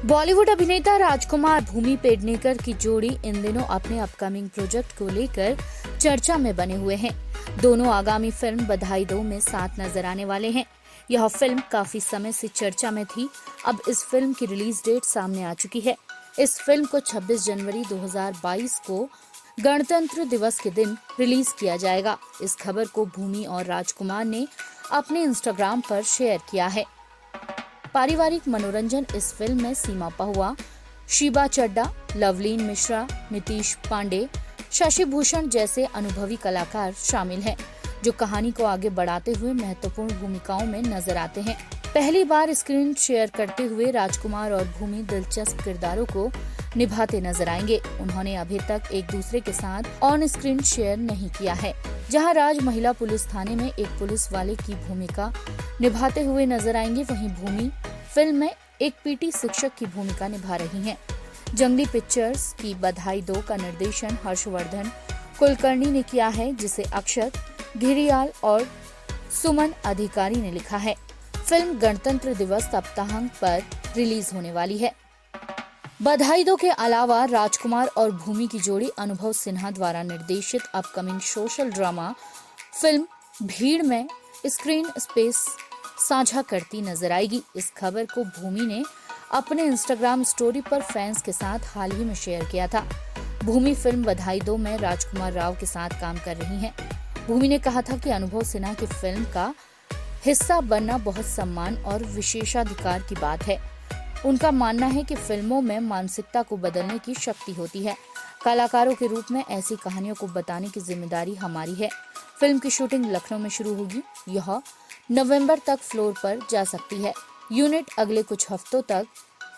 बॉलीवुड अभिनेता राजकुमार भूमि पेडनेकर की जोड़ी इन दिनों अपने अपकमिंग प्रोजेक्ट को लेकर चर्चा में बने हुए हैं। दोनों आगामी फिल्म बधाई दो में साथ नजर आने वाले हैं। यह फिल्म काफी समय से चर्चा में थी। अब इस फिल्म की रिलीज डेट सामने आ चुकी है। इस फिल्म को 26 जनवरी 2022 को गणतंत्र दिवस के दिन रिलीज किया जाएगा। इस खबर को भूमि और राजकुमार ने अपने इंस्टाग्राम पर शेयर किया है। पारिवारिक मनोरंजन इस फिल्म में सीमा पहुआ, शीबा चड्ढा, लवलीन मिश्रा, नीतीश पांडे, शशि भूषण जैसे अनुभवी कलाकार शामिल हैं, जो कहानी को आगे बढ़ाते हुए महत्वपूर्ण भूमिकाओं में नजर आते हैं। पहली बार स्क्रीन शेयर करते हुए राजकुमार और भूमि दिलचस्प किरदारों को निभाते नजर आएंगे। उन्होंने अभी तक एक दूसरे के साथ ऑन स्क्रीन शेयर नहीं किया है। जहां राज महिला पुलिस थाने में एक पुलिस वाले की भूमिका निभाते हुए नजर आएंगे, वहीं भूमि फिल्म में एक पीटी शिक्षक की भूमिका निभा रही हैं। जंगली पिक्चर्स की बधाई दो का निर्देशन हर्षवर्धन कुलकर्णी ने किया है, जिसे अक्षत घिरियाल और सुमन अधिकारी ने लिखा है। फिल्म गणतंत्र दिवस सप्ताहांत पर रिलीज होने वाली है। बधाई दो के अलावा राजकुमार और भूमि की जोड़ी अनुभव सिन्हा द्वारा निर्देशित अपकमिंग सोशल ड्रामा फिल्म भीड़ में स्क्रीन स्पेस साझा करती नजर आएगी। इस खबर को भूमि ने अपने इंस्टाग्राम स्टोरी पर फैंस के साथ हाल ही में शेयर किया था। भूमि फिल्म बधाई दो में राजकुमार राव के साथ काम कर रही हैं। भूमि ने कहा था कि अनुभव सिन्हा की फिल्म का हिस्सा बनना बहुत सम्मान और विशेषाधिकार की बात है। उनका मानना है कि फिल्मों में मानसिकता को बदलने की शक्ति होती है। कलाकारों के रूप में ऐसी कहानियों को बताने की जिम्मेदारी हमारी है। फिल्म की शूटिंग लखनऊ में शुरू होगी। यह नवंबर तक फ्लोर पर जा सकती है। यूनिट अगले कुछ हफ्तों तक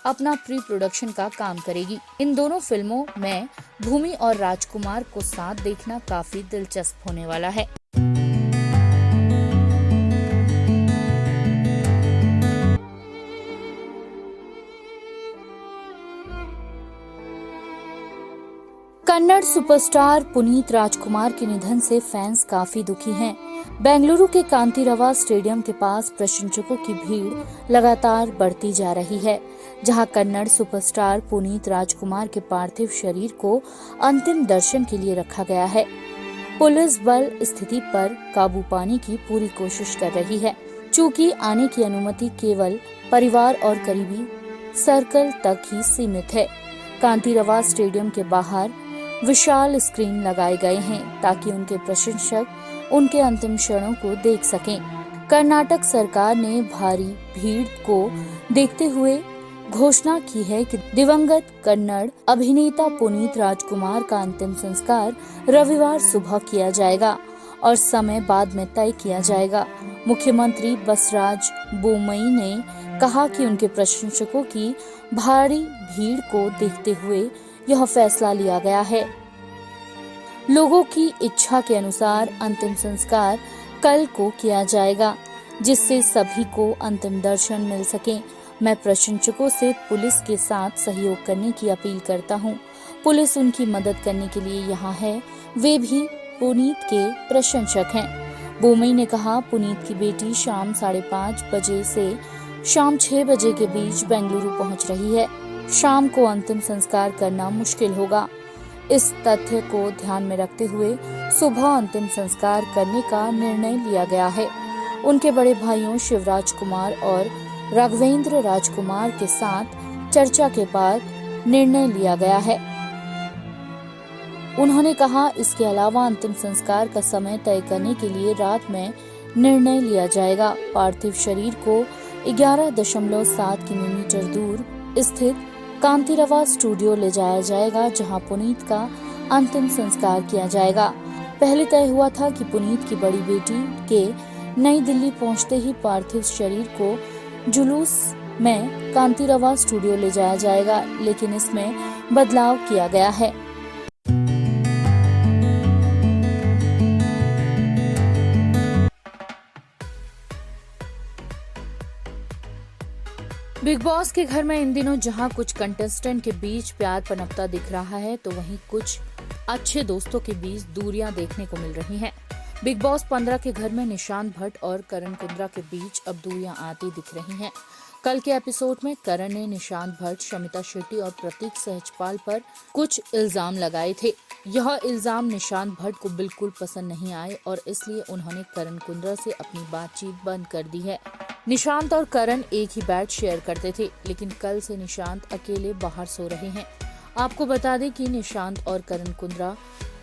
अपना प्री प्रोडक्शन का काम करेगी। इन दोनों फिल्मों में भूमि और राजकुमार को साथ देखना काफी दिलचस्प होने वाला है। कन्नड़ सुपरस्टार पुनीत राजकुमार के निधन से फैंस काफी दुखी हैं। बेंगलुरु के कांतिरवा स्टेडियम के पास प्रशंसकों की भीड़ लगातार बढ़ती जा रही है, जहां कन्नड़ सुपरस्टार पुनीत राजकुमार के पार्थिव शरीर को अंतिम दर्शन के लिए रखा गया है। पुलिस बल स्थिति पर काबू पाने की पूरी कोशिश कर रही है, चूंकि आने की अनुमति केवल परिवार और करीबी सर्कल तक ही सीमित है। कांतिरवा स्टेडियम के बाहर विशाल स्क्रीन लगाए गए हैं ताकि उनके प्रशंसक उनके अंतिम क्षणों को देख सकें। कर्नाटक सरकार ने भारी भीड़ को देखते हुए घोषणा की है कि दिवंगत कन्नड़ अभिनेता पुनीत राजकुमार का अंतिम संस्कार रविवार सुबह किया जाएगा और समय बाद में तय किया जाएगा। मुख्यमंत्री बसवराज बोम्मई ने कहा कि उनके प्रशंसकों की भारी भीड़ को देखते हुए यह फैसला लिया गया है। लोगों की इच्छा के अनुसार अंतिम संस्कार कल को किया जाएगा, जिससे सभी को अंतिम दर्शन मिल सके। मैं प्रशंसकों से पुलिस के साथ सहयोग करने की अपील करता हूं। पुलिस उनकी मदद करने के लिए यहाँ है। वे भी पुनीत के प्रशंसक हैं। बोम्मई ने कहा, पुनीत की बेटी शाम 5:30 बजे से शाम 6 बजे के बीच बेंगलुरु पहुंच रही है। शाम को अंतिम संस्कार करना मुश्किल होगा। इस तथ्य को ध्यान में रखते हुए सुबह अंतिम संस्कार करने का निर्णय लिया गया है। उनके बड़े भाइयों शिवराज कुमार और राघवेंद्र राजकुमार के साथ चर्चा के बाद निर्णय लिया गया है। उन्होंने कहा, इसके अलावा अंतिम संस्कार का समय तय करने के लिए रात में निर्णय लिया जाएगा। पार्थिव शरीर को 11.7 किलोमीटर दूर स्थित कांतिरवा स्टूडियो ले जाया जाएगा, जहां पुनीत का अंतिम संस्कार किया जाएगा। पहले तय हुआ था कि पुनीत की बड़ी बेटी के नई दिल्ली पहुंचते ही पार्थिव शरीर को जुलूस में कांतिरवा स्टूडियो ले जाया जाएगा, लेकिन इसमें बदलाव किया गया है। बिग बॉस के घर में इन दिनों जहां कुछ कंटेस्टेंट के बीच प्यार पनपता दिख रहा है, तो वहीं कुछ अच्छे दोस्तों के बीच दूरियां देखने को मिल रही हैं। बिग बॉस 15 के घर में निशांत भट्ट और करण कुंद्रा के बीच अब दूरियां आती दिख रही हैं। कल के एपिसोड में करण ने निशांत भट्ट, शमिता शेट्टी और प्रतीक सहजपाल पर कुछ इल्जाम लगाए थे। यह इल्जाम निशांत भट्ट को बिल्कुल पसंद नहीं आए और इसलिए उन्होंने करण कुंद्रा से अपनी बातचीत बंद कर दी है। निशांत और करण एक ही बेड शेयर करते थे, लेकिन कल से निशांत अकेले बाहर सो रहे हैं। आपको बता दें कि निशांत और करण कुंद्रा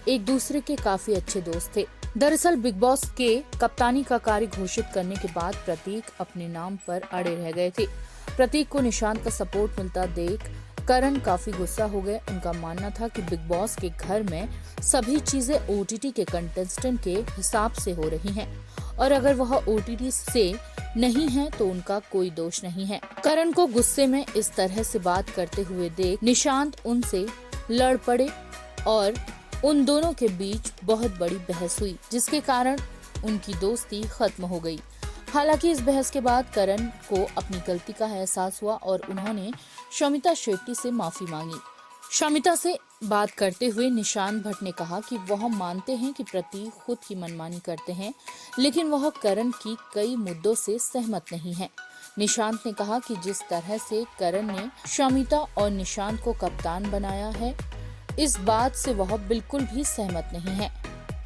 एक दूसरे के काफी अच्छे दोस्त थे। दरअसल बिग बॉस के कप्तानी का कार्य घोषित करने के बाद प्रतीक अपने नाम पर अड़े रह गए थे। प्रतीक को निशांत का सपोर्ट मिलता देख करण काफी गुस्सा हो गए। उनका मानना था कि बिग बॉस के घर में सभी चीजें ओटीटी के कंटेस्टेंट के हिसाब से हो रही हैं और अगर वह ओटीटी से नहीं है तो उनका कोई दोष नहीं है। करण को गुस्से में इस तरह से बात करते हुए देख निशांत उनसे लड़ पड़े और उन दोनों के बीच बहुत बड़ी बहस हुई, जिसके कारण उनकी दोस्ती खत्म हो गई। हालांकि इस बहस के बाद करण को अपनी गलती का एहसास हुआ और उन्होंने शमिता शेट्टी से माफी मांगी। शमिता से बात करते हुए निशांत भट्ट ने कहा कि वह मानते हैं कि प्रतीक खुद की मनमानी करते हैं, लेकिन वह करण की कई मुद्दों से सहमत नहीं है। निशांत ने कहा कि जिस तरह से करण ने शमिता और निशांत को कप्तान बनाया है, इस बात से वह बिल्कुल भी सहमत नहीं है,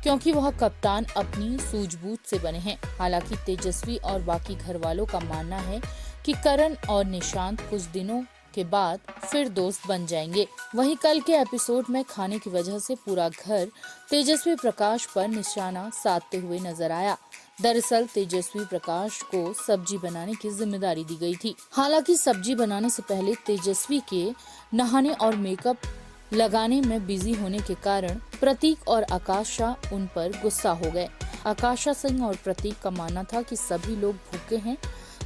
क्योंकि वह कप्तान अपनी सूझबूझ से बने हैं। हालांकि तेजस्वी और बाकी घर वालों का मानना है कि करण और निशांत कुछ दिनों के बाद फिर दोस्त बन जाएंगे। वहीं कल के एपिसोड में खाने की वजह से पूरा घर तेजस्वी प्रकाश पर निशाना साधते हुए नजर आया। दरअसल तेजस्वी प्रकाश को सब्जी बनाने की जिम्मेदारी दी गई थी। हालांकि सब्जी बनाने से पहले तेजस्वी के नहाने और मेकअप लगाने में बिजी होने के कारण प्रतीक और आकाशा उन पर गुस्सा हो गए। आकाशा सिंह और प्रतीक का मानना था कि सभी लोग भूखे हैं,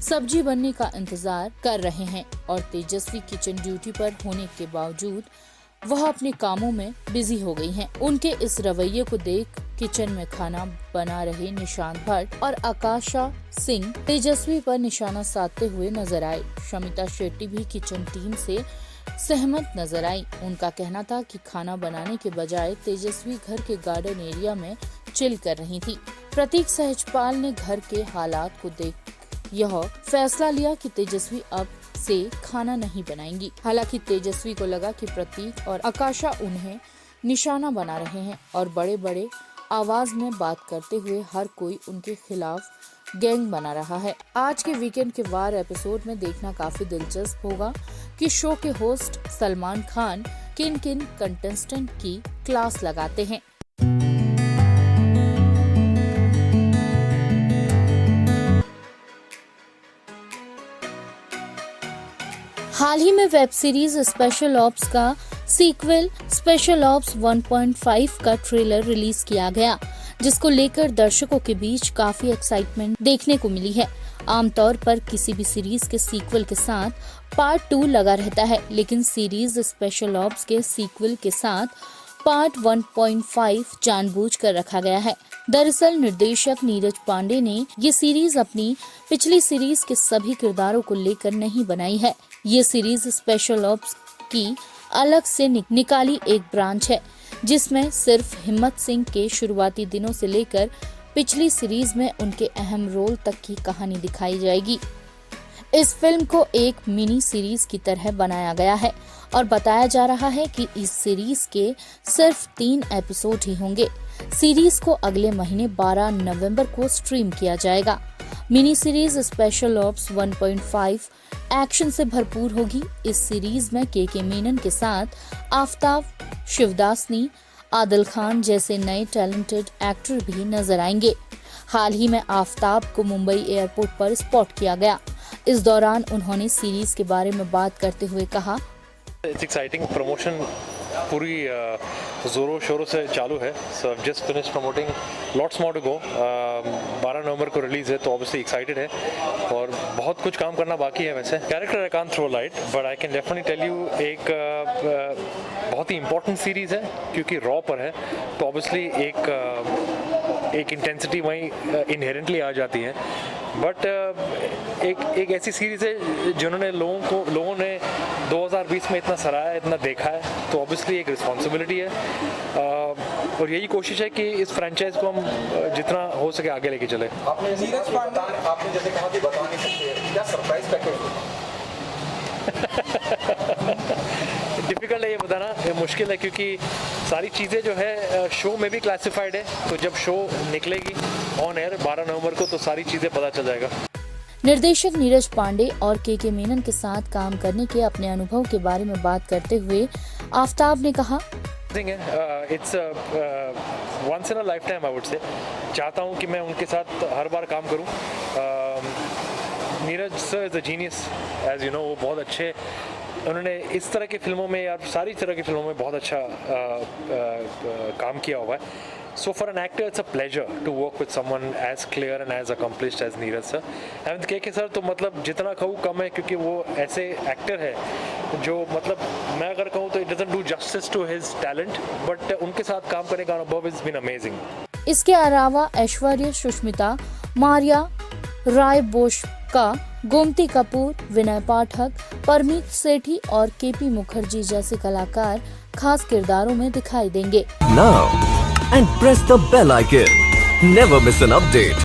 सब्जी बनने का इंतजार कर रहे हैं और तेजस्वी किचन ड्यूटी पर होने के बावजूद वह अपने कामों में बिजी हो गई हैं। उनके इस रवैये को देख किचन में खाना बना रहे निशांत भट्ट और आकाशा सिंह तेजस्वी पर निशाना साधते हुए नजर आए। शमिता शेट्टी भी किचन टीम से सहमत नजर आई। उनका कहना था कि खाना बनाने के बजाय तेजस्वी घर के गार्डन एरिया में चिल कर रही थी। प्रतीक सहजपाल ने घर के हालात को देख यह फैसला लिया कि तेजस्वी अब से खाना नहीं बनाएंगी। हालांकि तेजस्वी को लगा कि प्रतीक और आकाशा उन्हें निशाना बना रहे हैं और बड़े बड़े आवाज में बात करते हुए हर कोई उनके खिलाफ गैंग बना रहा है। आज के वीकेंड के वार एपिसोड में देखना काफी दिलचस्प होगा कि शो के होस्ट सलमान खान किन किन कंटेस्टेंट की क्लास लगाते हैं। हाल ही में वेब सीरीज स्पेशल ऑप्स का सीक्वल स्पेशल ऑप्स 1.5 का ट्रेलर रिलीज किया गया, जिसको लेकर दर्शकों के बीच काफी एक्साइटमेंट देखने को मिली है। आमतौर पर किसी भी सीरीज के सीक्वल के साथ पार्ट 2 लगा रहता है, लेकिन सीरीज स्पेशल ऑप्स के सीक्वल के साथ पार्ट 1.5 जानबूझकर रखा गया है। दरअसल निर्देशक नीरज पांडे ने ये सीरीज अपनी पिछली सीरीज के सभी किरदारों को लेकर नहीं बनाई है। ये सीरीज स्पेशल ऑप्स की अलग से निकाली एक ब्रांच है, जिसमें सिर्फ हिम्मत सिंह के शुरुआती दिनों से लेकर पिछली सीरीज में उनके अहम रोल तक की कहानी दिखाई जाएगी। इस फिल्म को एक मिनी सीरीज की तरह बनाया गया है और बताया जा रहा है कि इस सीरीज के सिर्फ 3 एपिसोड ही होंगे। सीरीज को अगले महीने 12 नवंबर को स्ट्रीम किया जाएगा। Mini series special ops 1.5 action से भरपूर होगी। इस सीरीज में के मेनन के साथ आफ्ताब, शिवदासनी, आदिल खान जैसे नए टैलेंटेड एक्टर भी नजर आएंगे। हाल ही में आफ्ताब को मुंबई एयरपोर्ट पर स्पॉट किया गया। इस दौरान उन्होंने सीरीज के बारे में बात करते हुए कहा, इट्स एक्साइटिंग। प्रमोशन पूरी जोरों शोरों से चालू है। So I just finish promoting, lots more to go. 12 नवंबर को रिलीज है, तो ऑब्वियसली एक्साइटेड है और बहुत कुछ काम करना बाकी है। वैसे character I can't throw light, but I can definitely tell you एक बहुत ही इंपॉर्टेंट सीरीज है, क्योंकि रॉ पर है, तो ऑब्वियसली एक इंटेंसिटी वहीं इनहेरेंटली आ जाती है। बट एक ऐसी सीरीज़ है जिन्होंने लोगों ने 2020 में इतना सराहा है, इतना देखा है, तो ऑब्वियसली एक रिस्पॉन्सिबिलिटी है और यही कोशिश है कि इस फ्रेंचाइज को हम जितना हो सके आगे लेके चले। आपने जैसे कहा कि बता नहीं सकते, क्या सरप्राइज पैकेज डिफ़िकल्ट है ये बताना, ये मुश्किल है क्योंकि सारी चीज़ें जो है शो में भी क्लासिफाइड है, तो जब शो निकलेगी ऑन एयर 12 नवंबर को तो सारी चीज़ें पता चल जाएगा। निर्देशक नीरज पांडे और के मेनन के साथ काम करने के अपने अनुभव के बारे में बात करते हुए आफ्ताब ने कहा, it's once in a life time I would say. चाहता हूँ कि मैं उनके साथ हर बार काम करूँ। Neeraj sir is a genius, as you know, वो बहुत अच्छे, उन्होंने इस तरह की फिल्मों में या सारी तरह की फिल्मों में बहुत अच्छा काम किया हुआ है। So for an actor, it's a pleasure to work with someone as clear and as accomplished as Neeraj sir. And के सर तो मतलब जितना कहूँ कम है, क्योंकि वो ऐसे एक्टर है जो मतलब मैं अगर कहूँ तो it doesn't do justice to his talent, but उनके साथ काम करने का अनुभव has been amazing. इसके अलावा ऐश्वर्या, सुष्मिता, मारिया, राय बोश्का, गोमती कपूर, विनय पाठक, परमीत सेठी और केपी मुखर्जी जैसे कलाकार खास किरदारों में दिखाई देंगे। Now and press the bell icon. Never miss an update.